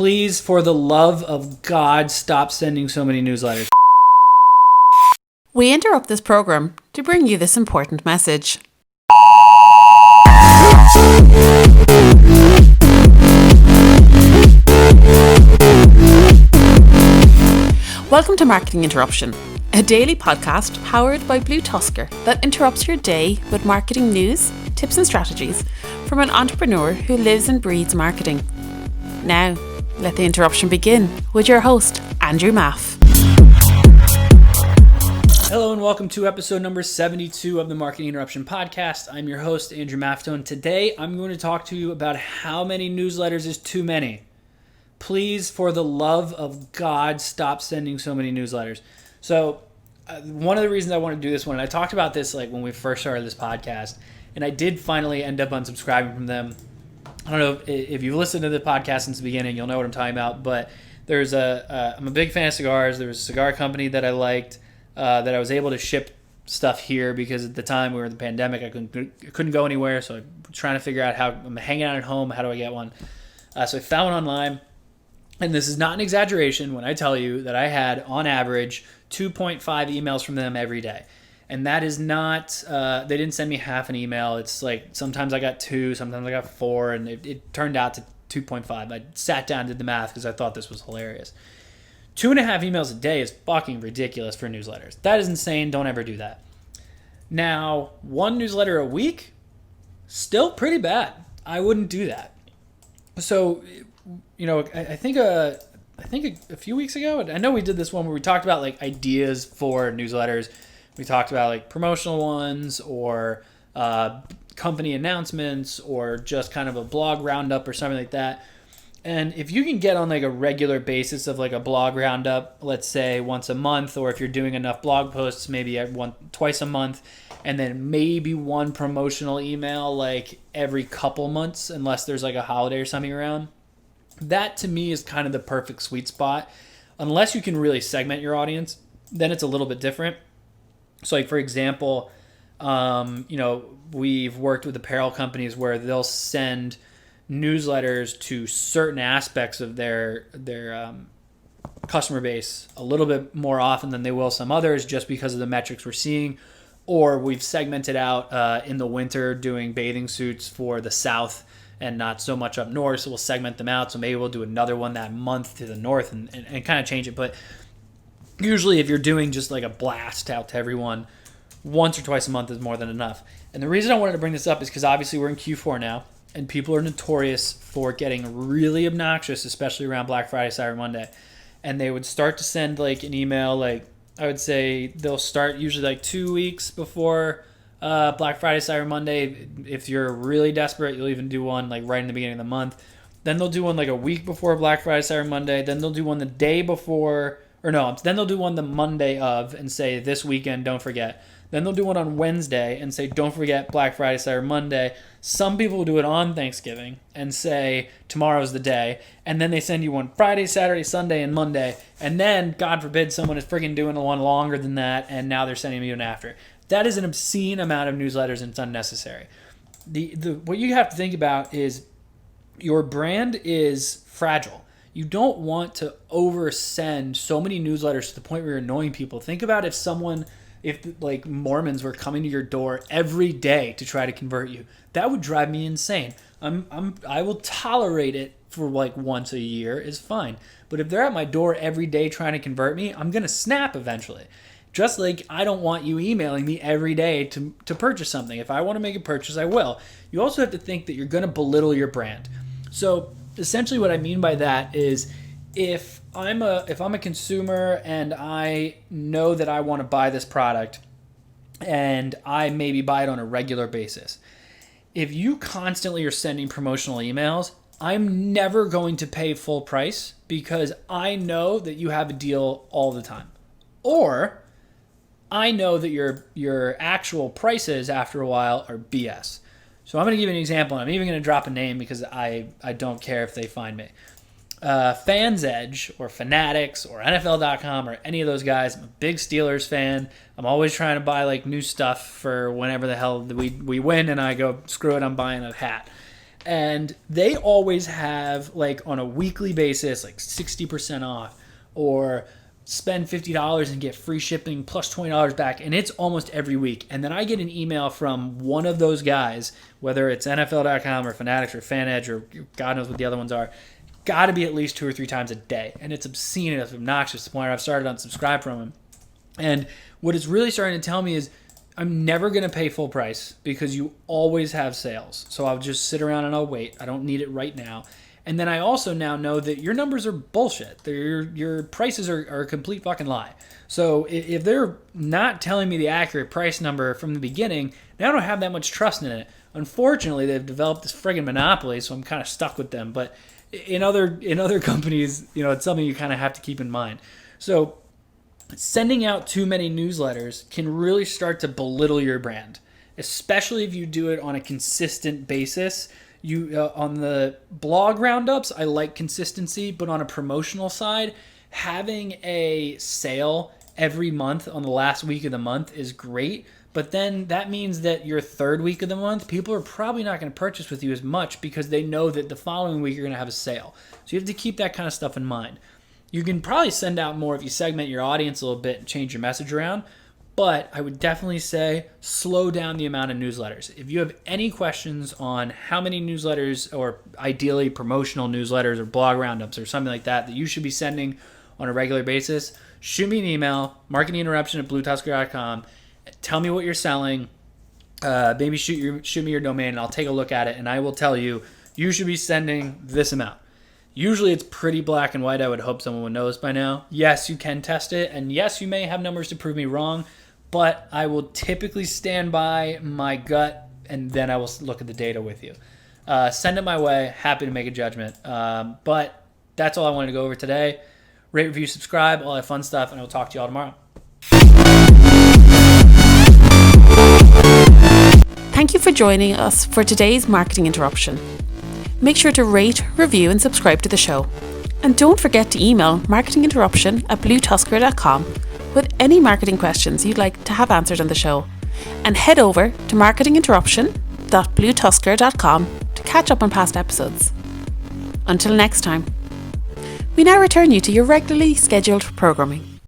Please, for the love of God, stop sending so many newsletters. We interrupt this program to bring you this important message. Welcome to Marketing Interruption, a daily podcast powered by BlueTuskr that interrupts your day with marketing news, tips and strategies from an entrepreneur who lives and breathes marketing. Now, let the interruption begin with your host, Andrew Maff. Hello and welcome to episode number 72 of the Marketing Interruption podcast. I'm your host, Andrew Maffton. Today, I'm going to talk to you about how many newsletters is too many. Please, for the love of God, stop sending so many newsletters. So one of the reasons I want to do this one, and I talked about this like when we first started this podcast, and I did finally end up unsubscribing from them. I don't know if you've listened to the podcast since the beginning, you'll know what I'm talking about, but I'm a big fan of cigars. There was a cigar company that I liked that I was able to ship stuff here because at the time we were in the pandemic, I couldn't go anywhere, so I'm trying to figure out how I'm hanging out at home, how do I get one? So I found one online. And this is not an exaggeration when I tell you that I had, on average, 2.5 emails from them every day. And that is not, they didn't send me half an email. It's like sometimes I got 2, sometimes I got 4, and it turned out to 2.5. I sat down and did the math because I thought this was hilarious. 2.5 emails a day is fucking ridiculous for newsletters. That is insane. Don't ever do that. Now, 1 newsletter a week, still pretty bad. I wouldn't do that. So, you know, I think a few weeks ago, I know we did this one where we talked about like ideas for newsletters. We talked about like promotional ones or company announcements or just kind of a blog roundup or something like that. And if you can get on like a regular basis of like a blog roundup, let's say once a month, or if you're doing enough blog posts, maybe twice a month, and then maybe 1 promotional email like every couple months, unless there's like a holiday or something around. That to me is kind of the perfect sweet spot. Unless you can really segment your audience, then it's a little bit different. So like for example, we've worked with apparel companies where they'll send newsletters to certain aspects of their customer base a little bit more often than they will some others, just because of the metrics we're seeing. Or we've segmented out in the winter doing bathing suits for the South and not so much up north, so we'll segment them out. So maybe we'll do another one that month to the north and kind of change it. But usually if you're doing just like a blast out to everyone, once or twice a month is more than enough. And the reason I wanted to bring this up is because obviously we're in Q4 now, and people are notorious for getting really obnoxious, especially around Black Friday, Cyber Monday. And they would start to send like an email, like I would say they'll start usually like 2 weeks before Black Friday, Cyber Monday. If you're really desperate, you'll even do one like right in the beginning of the month. Then they'll do one like a week before Black Friday, Cyber Monday. Then they'll do one the day before, then they'll do one the Monday of and say this weekend, don't forget. Then they'll do one on Wednesday and say don't forget Black Friday, Cyber Monday. Some people will do it on Thanksgiving and say tomorrow's the day. And then they send you one Friday, Saturday, Sunday, and Monday. And then, God forbid, someone is friggin' doing one longer than that, and now they're sending you an after. That is an obscene amount of newsletters, and it's unnecessary. What you have to think about is your brand is fragile. You don't want to oversend so many newsletters to the point where you're annoying people. Think about if like Mormons were coming to your door every day to try to convert you. That would drive me insane. I will tolerate it for like once a year is fine. But if they're at my door every day trying to convert me, I'm going to snap eventually. Just like I don't want you emailing me every day to purchase something. If I want to make a purchase, I will. You also have to think that you're going to belittle your brand. So essentially what I mean by that is if I'm a consumer and I know that I want to buy this product and I maybe buy it on a regular basis, if you constantly are sending promotional emails, I'm never going to pay full price because I know that you have a deal all the time. Or I know that your actual prices after a while are BS. So I'm going to give you an example. I'm even going to drop a name because I don't care if they find me. Fans Edge or Fanatics or NFL.com or any of those guys. I'm a big Steelers fan. I'm always trying to buy like new stuff for whenever the hell we win, and I go, screw it, I'm buying a hat. And they always have, like, on a weekly basis, like 60% off, or spend $50 and get free shipping plus $20 back. And it's almost every week. And then I get an email from one of those guys, whether it's NFL.com or Fanatics or FanEdge or God knows what the other ones are. Got to be at least 2 or 3 times a day. And it's obscene and it's obnoxious to the point where I've started to unsubscribe from him. And what it's really starting to tell me is I'm never going to pay full price because you always have sales. So I'll just sit around and I'll wait. I don't need it right now. And then I also now know that your numbers are bullshit. Your prices are a complete fucking lie. So if they're not telling me the accurate price number from the beginning, now I don't have that much trust in it. Unfortunately, they've developed this friggin' monopoly, so I'm kind of stuck with them. But in other companies, it's something you kind of have to keep in mind. So sending out too many newsletters can really start to belittle your brand, especially if you do it on a consistent basis. On the blog roundups, I like consistency, but on a promotional side, having a sale every month on the last week of the month is great. But then that means that your third week of the month, people are probably not going to purchase with you as much because they know that the following week you're going to have a sale. So you have to keep that kind of stuff in mind. You can probably send out more if you segment your audience a little bit and change your message around. But I would definitely say slow down the amount of newsletters. If you have any questions on how many newsletters, or ideally promotional newsletters or blog roundups or something like that you should be sending on a regular basis, shoot me an email, marketinginterruption@BlueTuskr.com. Tell me what you're selling. Maybe shoot me your domain, and I'll take a look at it, and I will tell you should be sending this amount. Usually it's pretty black and white. I would hope someone would know this by now. Yes, you can test it, and yes, you may have numbers to prove me wrong, but I will typically stand by my gut, and then I will look at the data with you. Send it my way. Happy to make a judgment. But that's all I wanted to go over today. Rate, review, subscribe, all that fun stuff, and I will talk to you all tomorrow. Thank you for joining us for today's Marketing Interruption. Make sure to rate, review, and subscribe to the show. And don't forget to email marketinginterruption@BlueTuskr.com with any marketing questions you'd like to have answered on the show. And head over to marketinginterruption.bluetuskr.com to catch up on past episodes. Until next time, we now return you to your regularly scheduled programming.